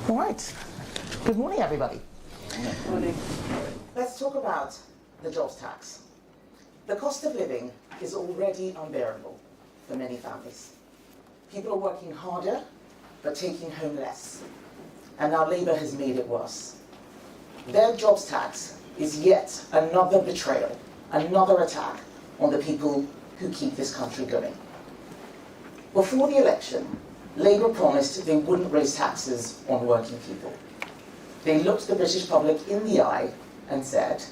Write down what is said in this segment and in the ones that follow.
All right. Good morning, everybody. Good morning. Let's talk about the jobs tax. The cost of living is already unbearable for many families. People are working harder, but taking home less. And now Labour has made it worse. Their jobs tax is yet another betrayal, another attack on the people who keep this country going. Before the election, Labour promised they wouldn't raise taxes on working people. They looked the British public in the eye and said,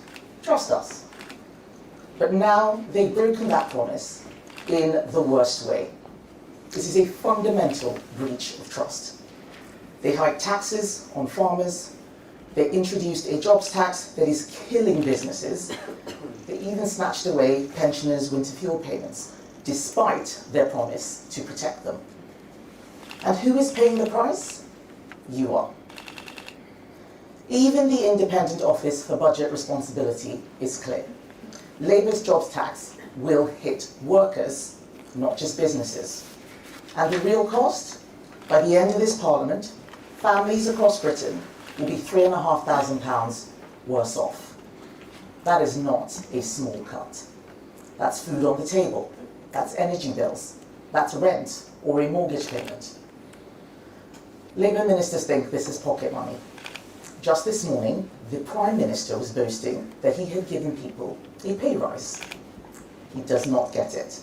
trust us. But now they've broken that promise in the worst way. This is a fundamental breach of trust. They hiked taxes on farmers. They introduced a jobs tax that is killing businesses. They even snatched away pensioners' winter fuel payments, despite their promise to protect them. And who is paying the price? You are. Even the Independent Office for Budget Responsibility is clear. Labour's jobs tax will hit workers, not just businesses. And the real cost? By the end of this Parliament, families across Britain will be £3,500 worse off. That is not a small cut. That's food on the table. That's energy bills. That's rent or a mortgage payment. Labour ministers think this is pocket money. Just this morning, the Prime Minister was boasting that he had given people a pay rise. He does not get it.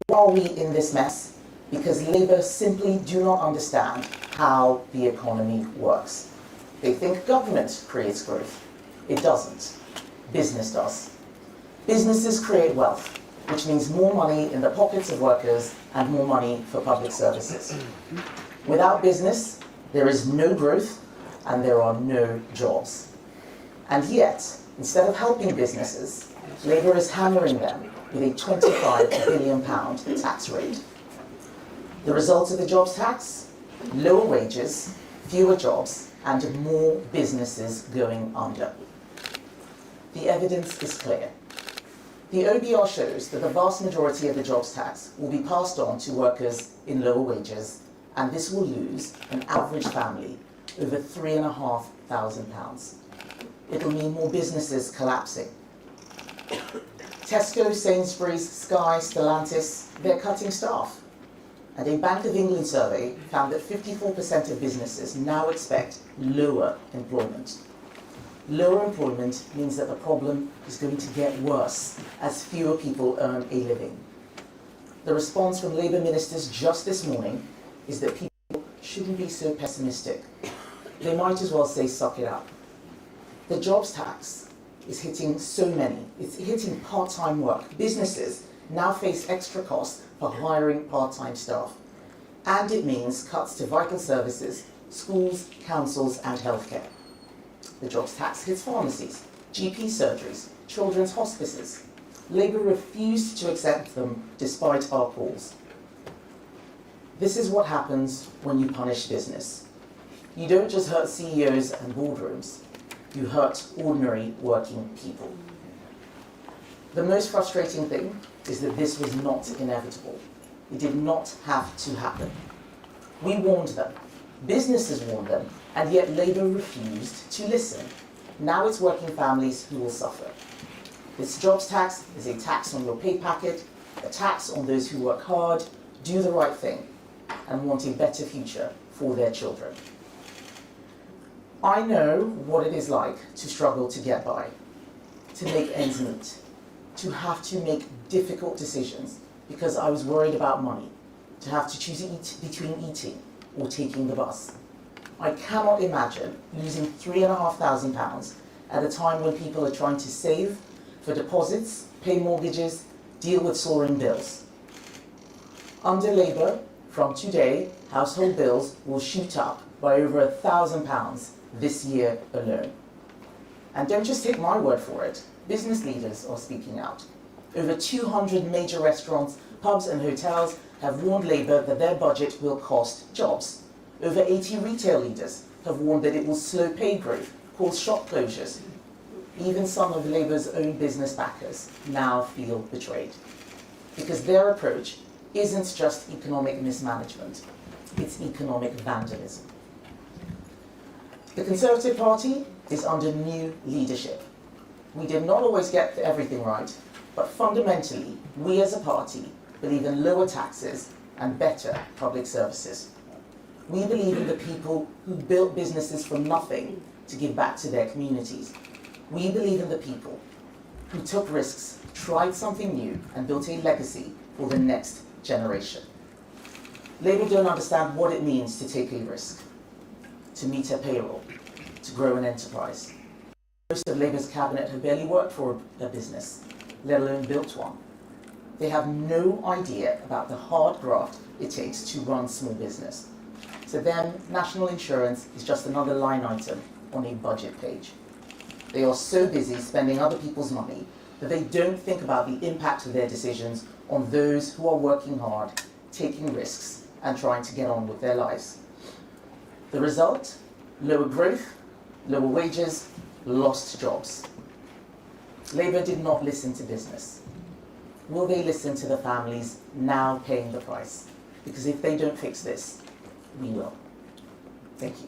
Why are we in this mess? Because Labour simply do not understand how the economy works. They think government creates growth. It doesn't. Business does. Businesses create wealth, which means more money in the pockets of workers and more money for public services. Without business, there is no growth and there are no jobs. And yet, instead of helping businesses, Labour is hammering them with a £25 billion tax rate. The results of the jobs tax? Lower wages, fewer jobs, and more businesses going under. The evidence is clear. The OBR shows that the vast majority of the jobs tax will be passed on to workers in lower wages, and this will lose an average family over £3,500. It'll mean more businesses collapsing. Tesco, Sainsbury's, Sky, Stellantis, they're cutting staff. And a Bank of England survey found that 54% of businesses now expect lower employment. Lower employment means that the problem is going to get worse as fewer people earn a living. The response from Labour ministers just this morning is that people shouldn't be so pessimistic. They might as well say, suck it up. The jobs tax is hitting so many. It's hitting part-time work. Businesses now face extra costs for hiring part-time staff. And it means cuts to vital services, schools, councils, and healthcare. The jobs tax hits pharmacies, GP surgeries, children's hospices. Labour refused to accept them despite our calls. This is what happens when you punish business. You don't just hurt CEOs and boardrooms, you hurt ordinary working people. The most frustrating thing is that this was not inevitable. It did not have to happen. We warned them, businesses warned them, and yet Labour refused to listen. Now it's working families who will suffer. This jobs tax is a tax on your pay packet, a tax on those who work hard, do the right thing, and want a better future for their children. I know what it is like to struggle to get by, to make ends meet, to have to make difficult decisions because I was worried about money, to have to choose between eating or taking the bus. I cannot imagine losing £3,500 at a time when people are trying to save for deposits, pay mortgages, deal with soaring bills. Under Labour, from today, household bills will shoot up by over £1,000 this year alone. And don't just take my word for it. Business leaders are speaking out. Over 200 major restaurants, pubs and hotels have warned Labour that their budget will cost jobs. Over 80 retail leaders have warned that it will slow pay growth, cause shop closures. Even some of Labour's own business backers now feel betrayed, because their approach isn't just economic mismanagement, it's economic vandalism. The Conservative Party is under new leadership. We did not always get everything right, but fundamentally, we as a party believe in lower taxes and better public services. We believe in the people who built businesses from nothing to give back to their communities. We believe in the people who took risks, tried something new, and built a legacy for the next generation. Labour don't understand what it means to take a risk, to meet a payroll, to grow an enterprise. Most of Labour's cabinet have barely worked for a business, let alone built one. They have no idea about the hard graft it takes to run small business. To them, national insurance is just another line item on a budget page. They are so busy spending other people's money that they don't think about the impact of their decisions on those who are working hard, taking risks, and trying to get on with their lives. The result? Lower growth, lower wages, lost jobs. Labour did not listen to business. Will they listen to the families now paying the price? Because if they don't fix this, we will. Thank you.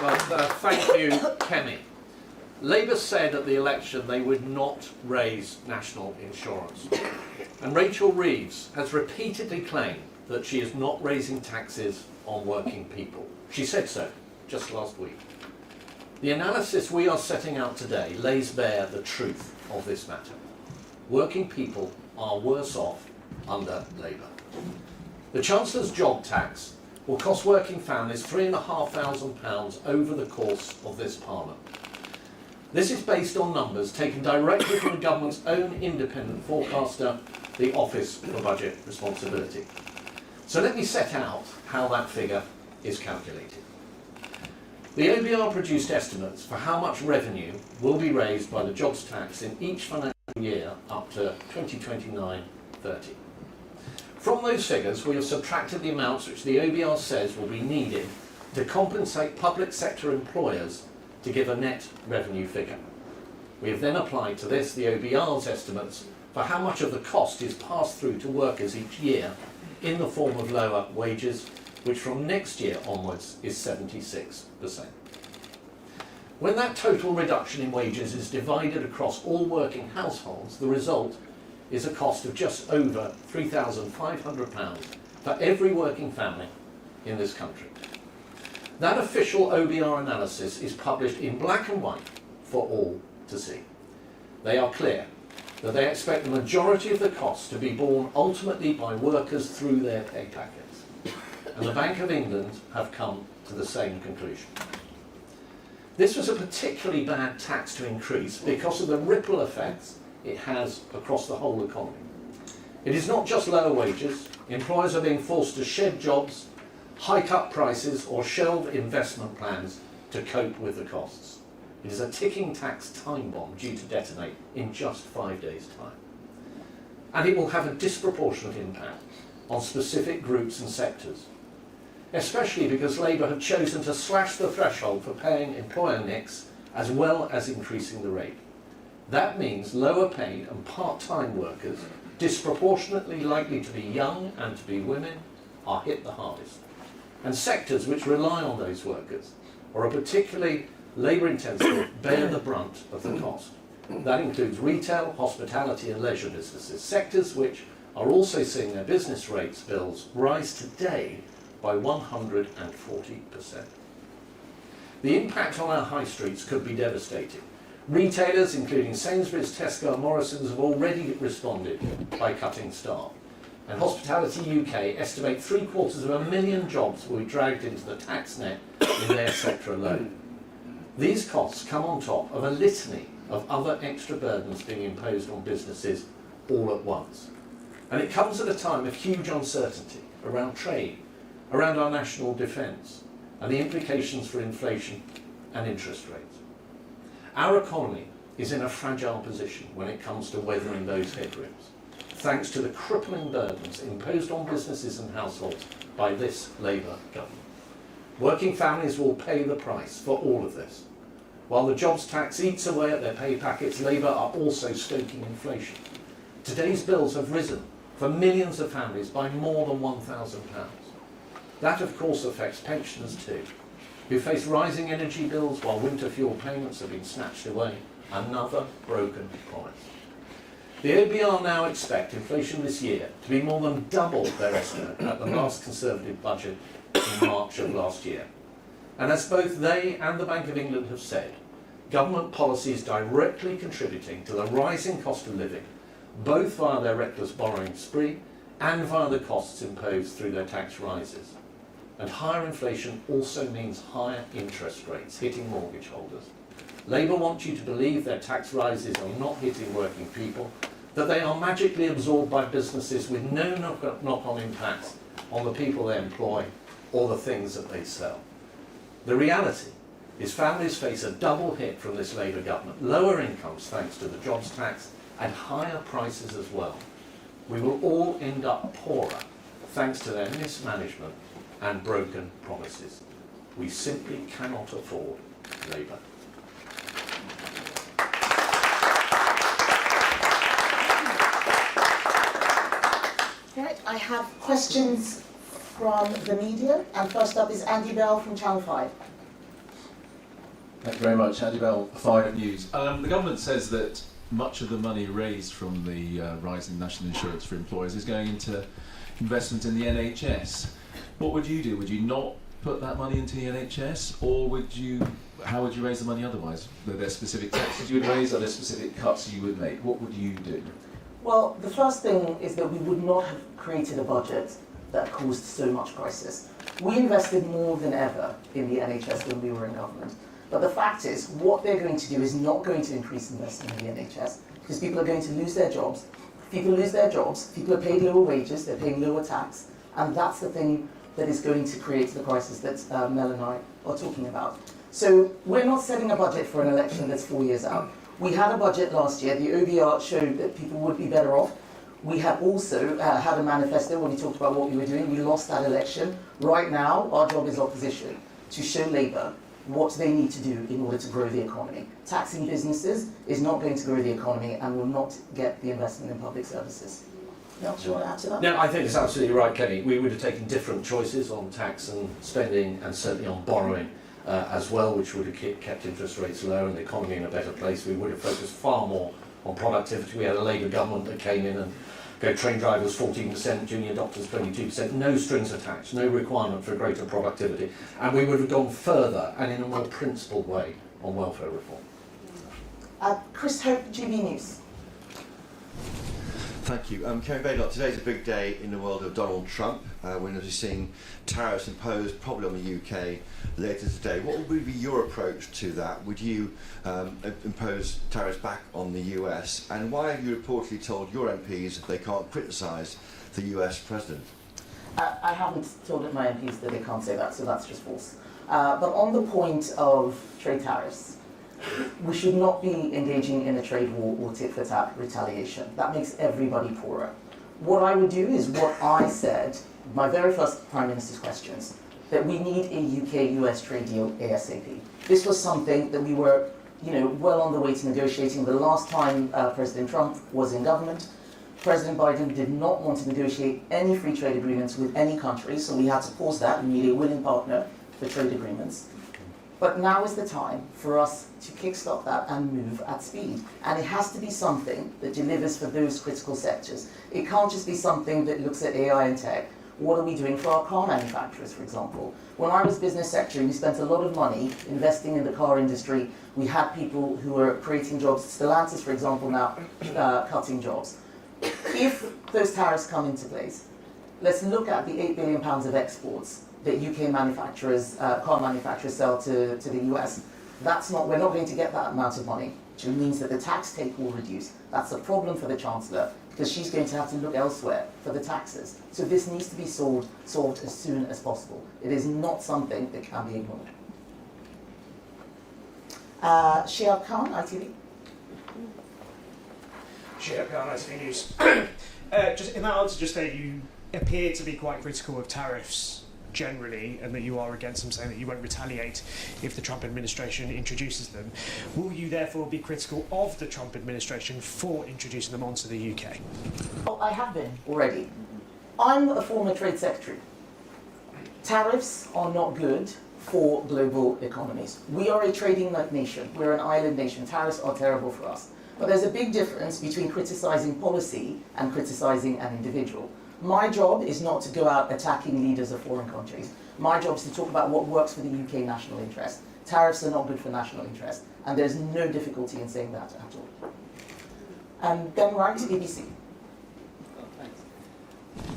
Well, thank you, Kemi. Labour said at the election they would not raise national insurance. And Rachel Reeves has repeatedly claimed that she is not raising taxes on working people. She said so just last week. The analysis we are setting out today lays bare the truth of this matter. Working people are worse off under Labour. The Chancellor's job tax will cost working families £3,500 over the course of this Parliament. This is based on numbers taken directly from the government's own independent forecaster, the Office for Budget Responsibility. So let me set out how that figure is calculated. The OBR produced estimates for how much revenue will be raised by the jobs tax in each financial year up to 2029-30. From those figures, we have subtracted the amounts which the OBR says will be needed to compensate public sector employers to give a net revenue figure. We have then applied to this the OBR's estimates for how much of the cost is passed through to workers each year in the form of lower wages, which from next year onwards is 76%. When that total reduction in wages is divided across all working households, the result is a cost of just over £3,500 for every working family in this country. That official OBR analysis is published in black and white for all to see. They are clear that they expect the majority of the cost to be borne ultimately by workers through their pay packets. And the Bank of England have come to the same conclusion. This was a particularly bad tax to increase because of the ripple effects it has across the whole economy. It is not just lower wages. Employers are being forced to shed jobs, hike up prices, or shelve investment plans to cope with the costs. It is a ticking tax time bomb due to detonate in just 5 days' time. And it will have a disproportionate impact on specific groups and sectors, especially because Labour have chosen to slash the threshold for paying employer NICs as well as increasing the rate. That means lower paid and part-time workers, disproportionately likely to be young and to be women, are hit the hardest. And sectors which rely on those workers or are particularly labour-intensive bear the brunt of the cost. That includes retail, hospitality and leisure businesses, sectors which are also seeing their business rates bills rise today by 140%. The impact on our high streets could be devastating. Retailers, including Sainsbury's, Tesco and Morrisons, have already responded by cutting staff. And Hospitality UK estimate 750,000 jobs will be dragged into the tax net in their sector alone. These costs come on top of a litany of other extra burdens being imposed on businesses all at once. And it comes at a time of huge uncertainty around trade, around our national defence, and the implications for inflation and interest rates. Our economy is in a fragile position when it comes to weathering those headwinds, thanks to the crippling burdens imposed on businesses and households by this Labour government. Working families will pay the price for all of this. While the jobs tax eats away at their pay packets, Labour are also stoking inflation. Today's bills have risen for millions of families by more than £1,000. That, of course, affects pensioners too, who face rising energy bills while winter fuel payments have been snatched away. Another broken promise. The OBR now expect inflation this year to be more than double their estimate at the last Conservative budget in March of last year. And as both they and the Bank of England have said, government policy is directly contributing to the rising cost of living, both via their reckless borrowing spree and via the costs imposed through their tax rises. And higher inflation also means higher interest rates hitting mortgage holders. Labour want you to believe their tax rises are not hitting working people, that they are magically absorbed by businesses with no knock-on impacts on the people they employ or the things that they sell. The reality is families face a double hit from this Labour government, lower incomes thanks to the jobs tax and higher prices as well. We will all end up poorer thanks to their mismanagement and broken promises. We simply cannot afford Labour. Right, I have questions from the media, and first up is Andy Bell from Channel 5. Thank you very much. Andy Bell, 5 News. The government says that much of the money raised from the rise in national insurance for employers is going into investment in the NHS. What would you do? Would you not put that money into the NHS, or how would you raise the money otherwise? Are there specific taxes you would raise? Are there specific cuts you would make? What would you do? Well, the first thing is that we would not have created a budget that caused so much crisis. We invested more than ever in the NHS when we were in government. But the fact is, what they're going to do is not going to increase investment in the NHS, because people are going to lose their jobs. People lose their jobs, people are paid lower wages, they're paying lower tax, and that's the thing that is going to create the crisis that Mel and I are talking about. So we're not setting a budget for an election that's 4 years out. We had a budget last year. The OBR showed that people would be better off. We have also had a manifesto when we talked about what we were doing. We lost that election. Right now, our job as opposition to show Labour what they need to do in order to grow the economy. Taxing businesses is not going to grow the economy and will not get the investment in public services. Mel, do you want to add to that? No, I think it's absolutely right, Kemi. We would have taken different choices on tax and spending, and certainly on borrowing as well, which would have kept interest rates low and the economy in a better place. We would have focused far more on productivity. We had a Labour government that came in and go train drivers 14%, junior doctors 22%, no strings attached, no requirement for greater productivity. And we would have gone further and in a more principled way on welfare reform. Chris Hope, GB News. Thank you. Kemi Badenoch, today's a big day in the world of Donald Trump. We're going to be seeing tariffs imposed probably on the UK later today. What would be your approach to that? Would you impose tariffs back on the US? And why have you reportedly told your MPs they can't criticise the US president? I haven't told my MPs that they can't say that, so that's just false. But on the point of trade tariffs, we should not be engaging in a trade war or tit-for-tat retaliation. That makes everybody poorer. What I would do is what I said, my very first Prime Minister's questions, that we need a UK-US trade deal ASAP. This was something that we were, well on the way to negotiating. The last time President Trump was in government, President Biden did not want to negotiate any free trade agreements with any country, so we had to pause that and need a willing partner for trade agreements. But now is the time for us to kickstart that and move at speed. And it has to be something that delivers for those critical sectors. It can't just be something that looks at AI and tech. What are we doing for our car manufacturers, for example? When I was business secretary, we spent a lot of money investing in the car industry. We had people who were creating jobs. Stellantis, for example, now cutting jobs. If those tariffs come into place, let's look at the £8 billion of exports that UK manufacturers, car manufacturers sell to the US. We're not going to get that amount of money, which means that the tax take will reduce. That's a problem for the Chancellor, because she's going to have to look elsewhere for the taxes. So this needs to be solved as soon as possible. It is not something that can be ignored. Shia Khan, ITV. Shia Khan, ITV News. Just in that answer just there, you appear to be quite critical of tariffs generally, and that you are against them, saying that you won't retaliate if the Trump administration introduces them. Will you therefore be critical of the Trump administration for introducing them onto the UK? Well, I have been already. I'm a former trade secretary. Tariffs are not good for global economies. We are a trading nation. We're an island nation. Tariffs are terrible for us. But there's a big difference between criticising policy and criticising an individual. My job is not to go out attacking leaders of foreign countries. My job is to talk about what works for the UK national interest. Tariffs are not good for national interest, and there's no difficulty in saying that at all. Ben Wright, ABC.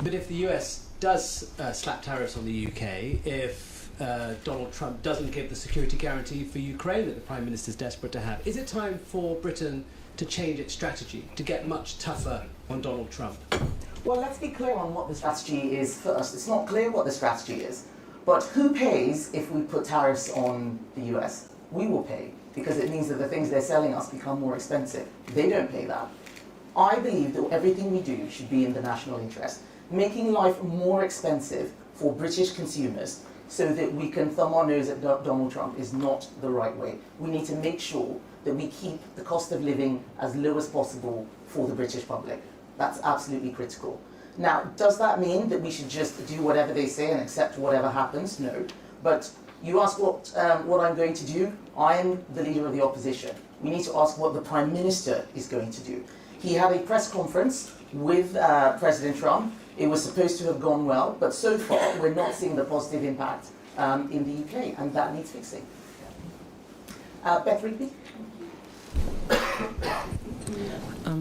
But if the US does slap tariffs on the UK, if Donald Trump doesn't give the security guarantee for Ukraine that the Prime Minister is desperate to have, is it time for Britain to change its strategy, to get much tougher on Donald Trump? Well, let's be clear on what the strategy is first. It's not clear what the strategy is. But who pays if we put tariffs on the US? We will pay, because it means that the things they're selling us become more expensive. They don't pay that. I believe that everything we do should be in the national interest. Making life more expensive for British consumers so that we can thumb our nose at Donald Trump is not the right way. We need to make sure that we keep the cost of living as low as possible for the British public. That's absolutely critical. Now, does that mean that we should just do whatever they say and accept whatever happens? No. But you ask what I'm going to do. I am the leader of the opposition. We need to ask what the Prime Minister is going to do. He had a press conference with President Trump. It was supposed to have gone well, but so far we're not seeing the positive impact in the UK, and that needs fixing. Beth Rigby?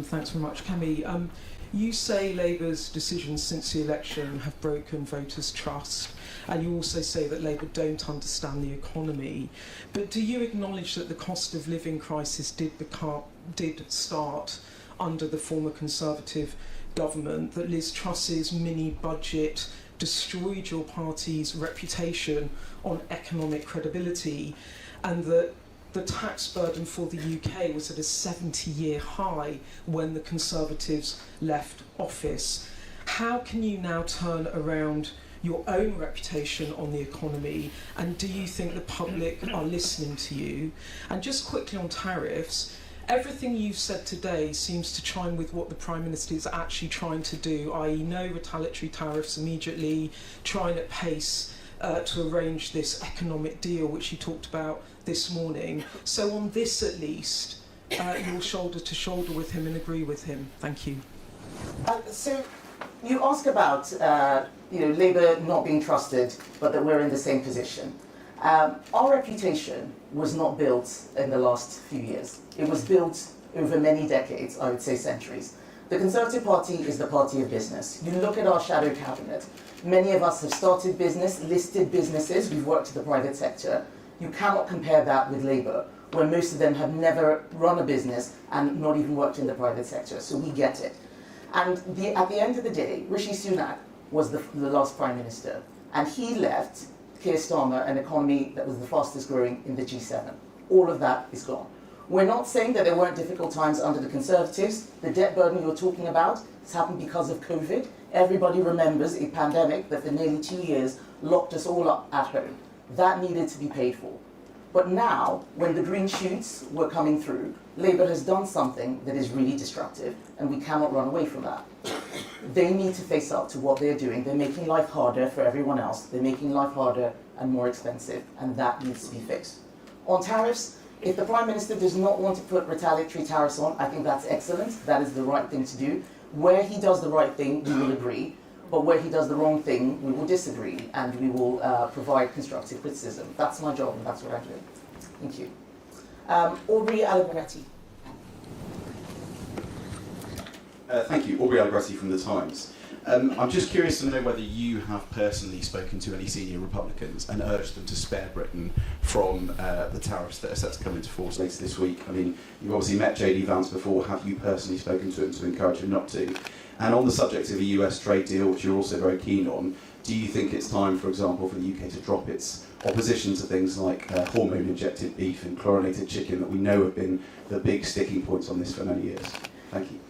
Thanks very much. Kemi, you say Labour's decisions since the election have broken voters' trust, and you also say that Labour don't understand the economy. But do you acknowledge that the cost of living crisis did start under the former Conservative government, that Liz Truss's mini-budget destroyed your party's reputation on economic credibility, and that the tax burden for the UK was at a 70-year high when the Conservatives left office? How can you now turn around your own reputation on the economy, and do you think the public are listening to you? And just quickly on tariffs, everything you've said today seems to chime with what the Prime Minister is actually trying to do, i.e. no retaliatory tariffs immediately, trying at pace to arrange this economic deal which he talked about this morning. So on this at least, you'll shoulder to shoulder with him and agree with him. Thank you. So you ask about Labour not being trusted, but that we're in the same position. Our reputation was not built in the last few years. It was built over many decades, I would say centuries. The Conservative Party is the party of business. You look at our shadow cabinet. Many of us have started business, listed businesses, we've worked in the private sector. You cannot compare that with Labour, where most of them have never run a business and not even worked in the private sector, so we get it. And at the end of the day, Rishi Sunak was the last Prime Minister, and he left Keir Starmer an economy that was the fastest growing in the G7. All of that is gone. We're not saying that there weren't difficult times under the Conservatives. The debt burden you're talking about has happened because of COVID. Everybody remembers a pandemic that for nearly 2 years locked us all up at home. That needed to be paid for. But now, when the green shoots were coming through, Labour has done something that is really destructive, and we cannot run away from that. They need to face up to what they're doing. They're making life harder for everyone else. They're making life harder and more expensive, and that needs to be fixed. On tariffs, if the Prime Minister does not want to put retaliatory tariffs on, I think that's excellent. That is the right thing to do. Where he does the right thing, we will agree. But where he does the wrong thing, we will disagree, and we will provide constructive criticism. That's my job, and that's what I'm doing. Thank you. Aubrey Allegretti. Thank you. Aubrey Allegretti from The Times. I'm just curious to know whether you have personally spoken to any senior Republicans and urged them to spare Britain from the tariffs that are set to come into force later this week. I mean, you've obviously met JD Vance before. Have you personally spoken to him to encourage him not to? And on the subject of a US trade deal, which you're also very keen on, do you think it's time, for example, for the UK to drop its opposition to things like hormone-injected beef and chlorinated chicken that we know have been the big sticking points on this for many years? Thank you.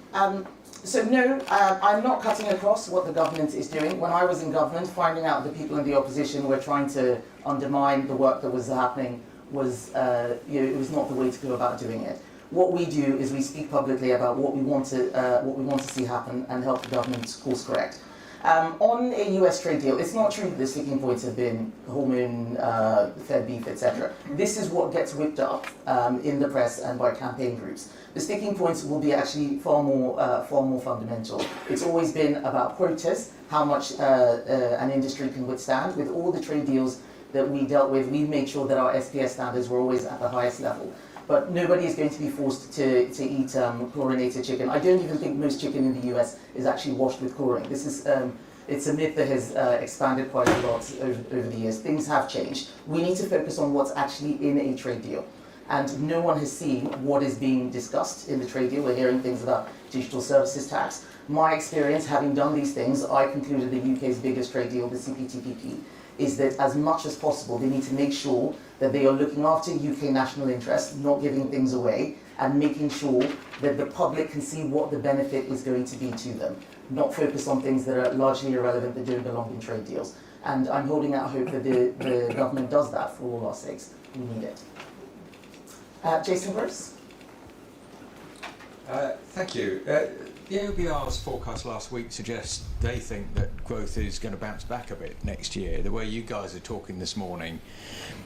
So no, I'm not cutting across what the government is doing. When I was in government, finding out the people in the opposition were trying to undermine the work that was happening was, it was not the way to go about doing it. What we do is we speak publicly about what we want to see happen and help the government course correct. On a US trade deal, it's not true that the sticking points have been hormone, fed beef, etc. This is what gets whipped up in the press and by campaign groups. The sticking points will be actually far more fundamental. It's always been about quotas, how much an industry can withstand. With all the trade deals that we dealt with, we made sure that our SPS standards were always at the highest level. But nobody is going to be forced to eat chlorinated chicken. I don't even think most chicken in the US is actually washed with chlorine. This is it's a myth that has expanded quite a lot over the years. Things have changed. We need to focus on what's actually in a trade deal. And no one has seen what is being discussed in the trade deal. We're hearing things about digital services tax. My experience, having done these things, I concluded the UK's biggest trade deal, the CPTPP, is that as much as possible they need to make sure that they are looking after UK national interests, not giving things away, and making sure that the public can see what the benefit is going to be to them, not focus on things that are largely irrelevant that don't belong in trade deals. And I'm holding out hope that the government does that for all our sakes. We need it. Jason Bruce? Thank you. The OBR's forecast last week suggests they think that growth is going to bounce back a bit next year. The way you guys are talking this morning,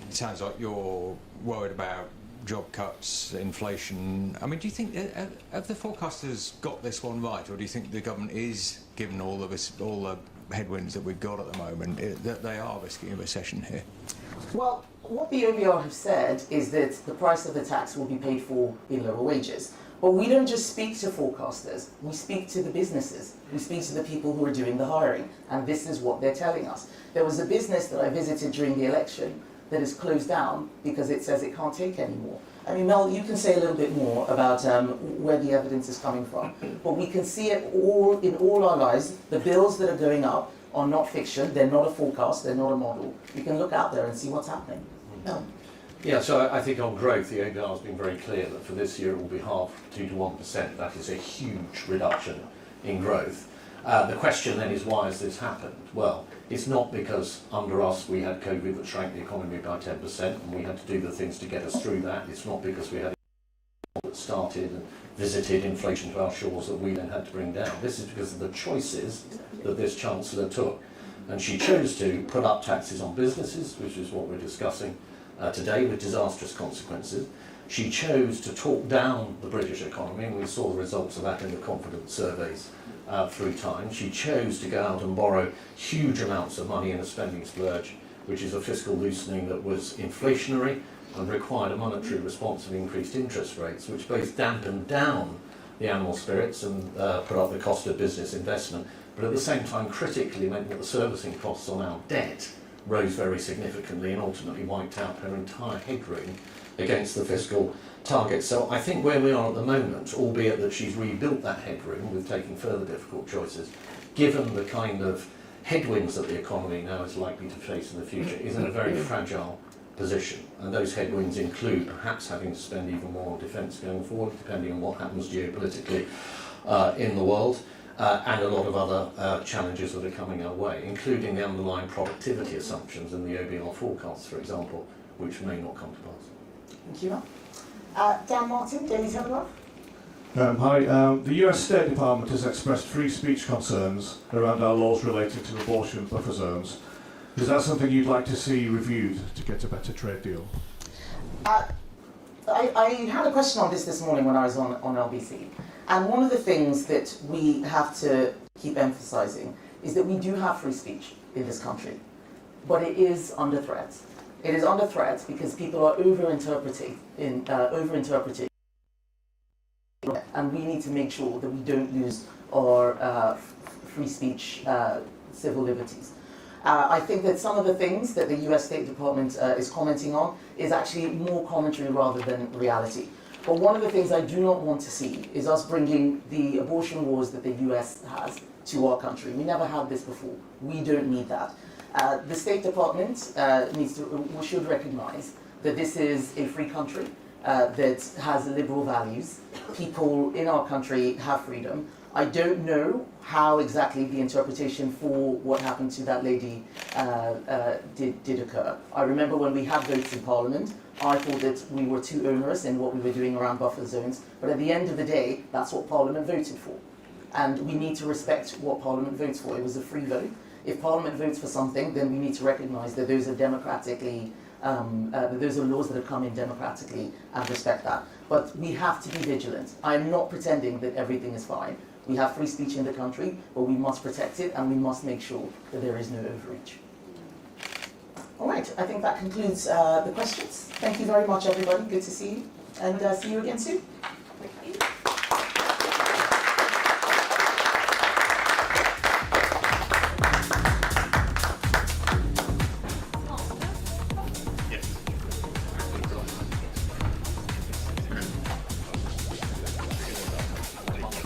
it sounds like you're worried about job cuts, inflation. I mean, do you think have the forecasters got this one right, or do you think the government is, given all the headwinds that we've got at the moment, that they are risking a recession here? Well, what the OBR have said is that the price of the tax will be paid for in lower wages. But we don't just speak to forecasters, we speak to the businesses, we speak to the people who are doing the hiring, and this is what they're telling us. There was a business that I visited during the election that is closed down because it says it can't take anymore. I mean, Mel, you can say a little bit more about where the evidence is coming from, but we can see it all in all our lives. The bills that are going up are not fiction, they're not a forecast, they're not a model. You can look out there and see what's happening. Mel. Yeah, so I think on growth, the OBR has been very clear that for this year it will be half, 2 to 1%. That is a huge reduction in growth. The question then is, why has this happened? Well, it's not because under us we had COVID that shrank the economy by 10% and we had to do the things to get us through that. It's not because we had that started and visited inflation to our shores that we then had to bring down. This is because of the choices that this chancellor took. And she chose to put up taxes on businesses, which is what we're discussing today, with disastrous consequences. She chose to talk down the British economy, and we saw the results of that in the confidence surveys through time. She chose to go out and borrow huge amounts of money in a spending splurge, which is a fiscal loosening that was inflationary and required a monetary response of increased interest rates, which both dampened down the animal spirits and put up the cost of business investment, but at the same time critically meant that the servicing costs on our debt rose very significantly and ultimately wiped out her entire headroom against the fiscal target. So I think where we are at the moment, albeit that she's rebuilt that headroom with taking further difficult choices, given the kind of headwinds that the economy now is likely to face in the future, is in a very fragile position. And those headwinds include perhaps having to spend even more on defence going forward, depending on what happens geopolitically in the world. And a lot of other challenges that are coming our way, including the underlying productivity assumptions in the OBR forecasts, for example, which may not come to pass. Thank you, Dan Martin, Daily Telegraph. Hi. The US State Department has expressed free speech concerns around our laws related to abortion buffer zones. Is that something you'd like to see reviewed to get a better trade deal? I had a question on this morning when I was on LBC. And one of the things that we have to keep emphasising is that we do have free speech in this country, but it is under threat. It is under threat because people are over-interpreting, and we need to make sure that we don't lose our free speech civil liberties. I think that some of the things that the US State Department is commenting on is actually more commentary rather than reality. But one of the things I do not want to see is us bringing the abortion wars that the US has to our country. We never had this before. We don't need that. The State Department should recognise that this is a free country that has liberal values. People in our country have freedom. I don't know how exactly the interpretation for what happened to that lady did occur. I remember when we had votes in Parliament, I thought that we were too onerous in what we were doing around buffer zones, but at the end of the day, that's what Parliament voted for. And we need to respect what Parliament votes for. It was a free vote. If Parliament votes for something, then we need to recognise that those are democratically, those are laws that have come in democratically, and respect that. But we have to be vigilant. I am not pretending that everything is fine. We have free speech in the country, but we must protect it, and we must make sure that there is no overreach. All right, I think that concludes the questions. Thank you very much, everybody. Good to see you, and see you again soon.